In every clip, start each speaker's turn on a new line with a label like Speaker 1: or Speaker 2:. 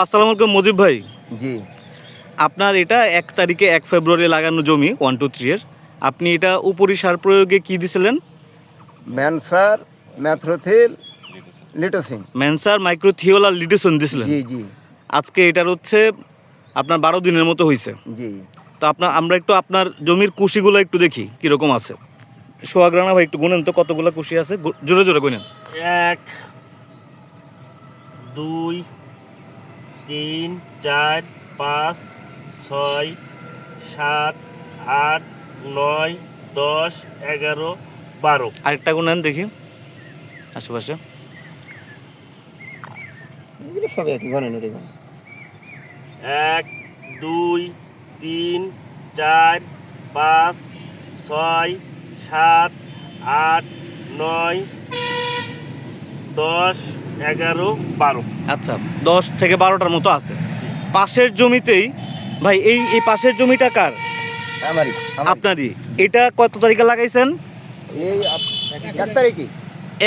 Speaker 1: আসসালামু আলাইকুম মুজিব ভাই।
Speaker 2: জি,
Speaker 1: আপনার এটা 1 তারিখে 1 ফেব্রুয়ারি লাগানো জমি 1, 2, 3 এর। আপনি এটা উপরি সার প্রয়োগে কি দিছিলেন?
Speaker 2: ম্যানসার, ম্যাথ্রোথিল, লিটোসিন।
Speaker 1: ম্যানসার, মাইক্রোথিওল আর লিটোসিন দিছিলেন।
Speaker 2: জি জি
Speaker 1: আজকে এটার হচ্ছে আপনার 12 দিনের মতো হয়েছে।
Speaker 2: জি।
Speaker 1: তো আমরা একটু আপনার জমির কুশিগুলো একটু দেখি কীরকম আছে। সোহাগ রানা ভাই একটু গুনেন তো কতগুলো কুশি আছে, জোরে জোরে গুনেন।
Speaker 3: 1 2 3 4 5 6 7 8 9 10 11 12।
Speaker 1: আরেকটা গুনেন দেখি আশেপাশে।
Speaker 2: এগুলো সব একই গণেন ওটা গণ।
Speaker 3: 1 2 3 4 5 6 7 8 9 10 11 12।
Speaker 1: আচ্ছা, 10 থেকে 12টার মতো আছে পাশের জমিতেই। ভাই এই পাশের জমিটা কার?
Speaker 2: আমারই
Speaker 1: আপনারই। এটা কত তারিখে লাগাইছেন?
Speaker 2: এই 1 তারিখে।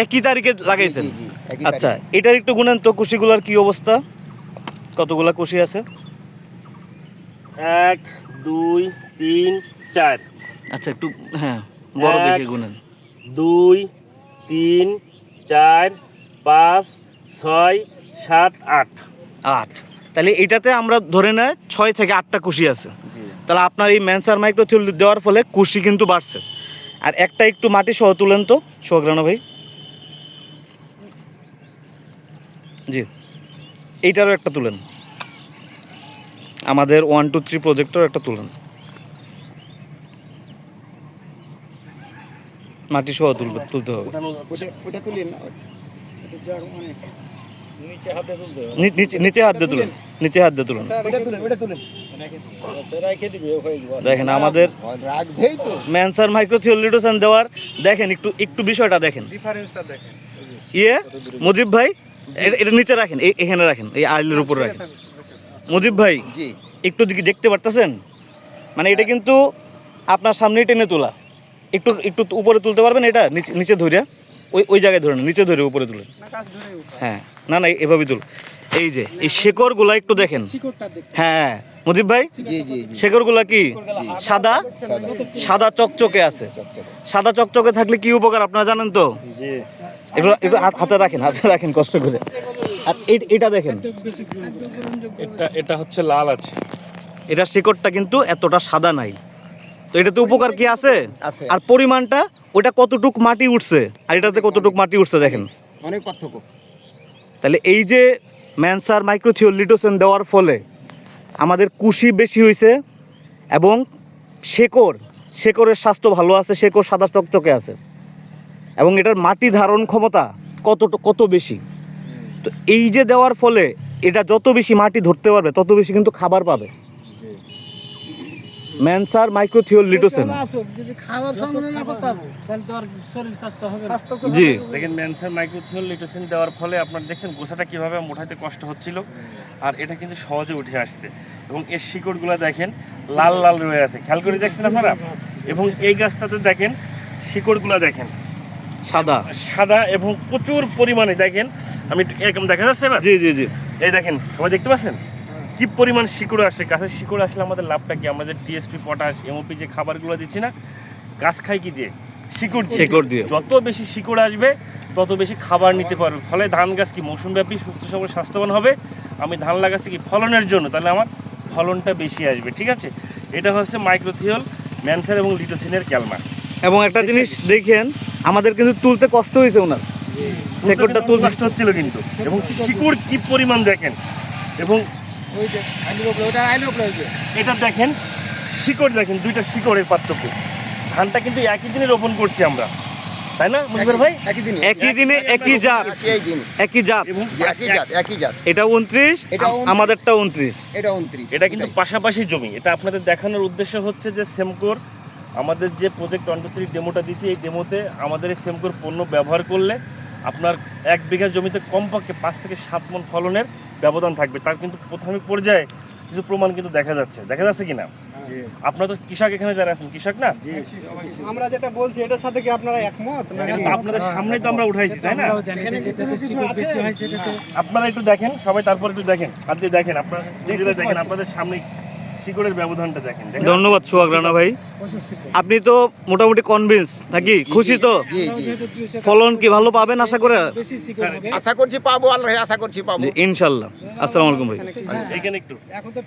Speaker 1: একই তারিখে লাগাইছেন?
Speaker 2: জি, জি, একই
Speaker 1: আচ্ছা,
Speaker 2: তারিখে।
Speaker 1: এটার একটু গুনেন তো কুশিগুলার কি অবস্থা, কতগুলা কুশি আছে?
Speaker 3: 1 2 3 4।
Speaker 1: আচ্ছা, একটু হ্যাঁ বড় দেখে গুনেন।
Speaker 3: 2 3 4 5 6 7 8।
Speaker 1: 8। তাহলে এটাতে আমরা ধরে নেয় 6 থেকে 8টা কুশি আছে।
Speaker 2: জি।
Speaker 1: তাহলে আপনার এই ম্যানসার মাইক্রোথিওল দেওয়ার ফলে কুশি কিন্তু বাড়ছে। আর একটা একটু মাটি সহ তুলেন তো সোহাগ রানা ভাই। জি, এইটারও একটা তুলেন, আমাদের 1, 2, 3 প্রজেক্টর একটা তুলেন, মাটি সহ তুলতে হবে।
Speaker 2: ওটা তুলেন না।
Speaker 1: নিচে হাত দিয়ে তুলেন, নিচে হাত দিয়ে তুলেন।
Speaker 2: ওটা তুলেন।
Speaker 1: দেখেন আমাদের
Speaker 2: রাখবেই তো।
Speaker 1: ম্যানসার মাইক্রোথিওল লিটোসিন দেওয়ার দেখেন একটু বিষয়টা দেখেন।
Speaker 2: ডিফারেন্সটা দেখেন।
Speaker 1: মুজিব ভাই এটা নিচে রাখেন, এখানে রাখেন, এই আইলের উপর রাখেন। মুজিব ভাই
Speaker 2: জি।
Speaker 1: একটু দেখতে পারতেছেন? মানে এটা কিন্তু আপনার সামনেই টেনে তোলা। একটু উপরে তুলতে পারবেন? এটা নিচে ধরে ওই জায়গায় ধরে নিচে ধরে উপরে তুলে। হ্যাঁ, না এভাবে তুল। এই যে এই শেকড়গুলা একটু দেখেন। হ্যাঁ মুজিব ভাই,
Speaker 2: জি জি জি।
Speaker 1: শেকড়গুলা কি সাদা চকচকে আছে। সাদা চকচকে থাকলে কি উপকার আপনারা জানেন তো? একটু হাতে রাখেন কষ্ট করে। আর এটা দেখেন,
Speaker 3: এটা হচ্ছে লাল আছে।
Speaker 1: এটা শিকড়টা কিন্তু এতটা সাদা নাই। তো এটাতে উপকার কি আছে?
Speaker 2: আছে।
Speaker 1: আর পরিমাণটা ওটা কতটুক মাটি উঠছে আর এটাতে কতটুক মাটি উঠছে দেখেন।
Speaker 2: অনেক পার্থক্য।
Speaker 1: তাহলে এই যে ম্যানসার মাইক্রোথিওল লিটোসিন দেওয়ার ফলে আমাদের কুশি বেশি হয়েছে এবং শেকড়ের স্বাস্থ্য ভালো আছে, শেকড় সাদা চকচকে আছে এবং এটার মাটি ধারণ ক্ষমতা কত বেশি। তো এই যে দেওয়ার ফলে এটা যত বেশি মাটি ধরতে পারবে তত বেশি কিন্তু খাবার পাবে। ম্যানসার মাইক্রোথিওল লিটোসিন।
Speaker 4: যদি খাবার সংগ্রহ না করতে পারবো তাহলে তো আর শরীর স্বাস্থ্য হবে না।
Speaker 1: জি,
Speaker 3: দেখেন ম্যানসার মাইক্রোথিওল লিটোসিন দেওয়ার ফলে আপনারা দেখছেন গোছাটা কীভাবে মোটাইতে কষ্ট হচ্ছিল, আর এটা কিন্তু সহজে উঠে আসছে। এবং এর শিকড়গুলো দেখেন লাল লাল রয়ে আছে, খেয়াল করে দেখছেন আপনারা। এবং এই গাছটাতে দেখেন শিকড়গুলো দেখেন সাদা এবং প্রচুর পরিমাণে দেখেন। আমি এরকম দেখা যাচ্ছে এবার?
Speaker 1: জি জি জি।
Speaker 3: এই দেখেন, সবাই দেখতে পাচ্ছেন কি পরিমাণ শিকড় আসে। গাছের শিকড় আসলে আমাদের লাভটা কি? আমাদের টিএসপি, পটাশ, এমওপি যে খাবারগুলো দিচ্ছি না, গাছ খাই কি দিয়ে? শিকড় দিয়ে। যত বেশি শিকড় আসবে তত বেশি খাবার নিতে পারবে। ফলে ধান গাছ কি মৌসুমব্যাপী সুস্থ সবল স্বাস্থ্যবান হবে। আমি ধান লাগাচ্ছি কি ফলনের জন্য, তাহলে আমার ফলনটা বেশি আসবে। ঠিক আছে, এটা হচ্ছে মাইক্রোথিওল, ম্যানসার এবং লিটোসিনের ক্যালমা।
Speaker 1: এবং একটা জিনিস দেখেন, আমাদের কিন্তু তুলতে কষ্ট হয়েছে ওনার, শেকড়টা তুলতে
Speaker 3: কষ্ট হচ্ছিল কিন্তু। এবং শিকড় কি পরিমাণ দেখেন। এবং এটা দেখেন শিকড় দেখেন, দুইটা শিকড়ের পার্থক্য। ধানটা কিন্তু একই দিনে রোপণ করছি আমরা, তাই না মুজিবুর ভাই?
Speaker 2: একই দিনে
Speaker 1: একই জাত।
Speaker 3: এবং
Speaker 2: একই জাত।
Speaker 1: এটা 29, আমাদেরটা 29।
Speaker 2: এটা 29।
Speaker 3: এটা কিন্তু পাশাপাশি জমি। এটা আপনাদের দেখানোর উদ্দেশ্য হচ্ছে যে সেমকোর আমাদের যে প্রজেক্ট 1, 2, 3 ডেমোটা দিচ্ছি, এই ডেমোতে আমাদের এই সেমকোর পণ্য ব্যবহার করলে আপনার 1 বিঘা জমিতে কমপক্ষে 5 থেকে 7 মণ ফলনের ব্যবধান থাকবে। তার কিন্তু প্রাথমিক পর্যায়ে কিছু প্রমাণ কিন্তু দেখা যাচ্ছে কিনা? আপনারা তো কৃষক, এখানে যারা আছেন কৃষক না?
Speaker 5: আমরা যেটা বলছি এটার সাথে কি আপনারা একমত না?
Speaker 3: এটা তো আপনাদের সামনে তো আমরা উঠাইছি, তাই না?
Speaker 4: আমরাও জানি যে যেটাতে শিকড় বেশি হয় সেটা তো
Speaker 3: আপনারা একটু দেখেন, সবাই তারপর একটু দেখেন, হাত দিয়ে দেখেন, আপনারা নিজেরা দেখেন, আপনাদের সামনে শিকড়ের ব্যবধানটা দেখেন। দেখেন?
Speaker 1: ধন্যবাদ সোহাগ রানা ভাই, আপনি তো মোটামুটি কনভিন্স নাকি, খুশি তো?
Speaker 2: জি জি
Speaker 4: যেহেতু কৃষক
Speaker 1: ফলন কি ভালো পাবেন আশা করে?
Speaker 4: বেশি শিকড় হবে
Speaker 2: আশা করছি পাবো, আল্লাহ আশা করছি পাবো।
Speaker 1: ইনশাল্লাহ। আসসালামু আলাইকুম ভাই।
Speaker 3: এখানে একটু
Speaker 4: এখন তো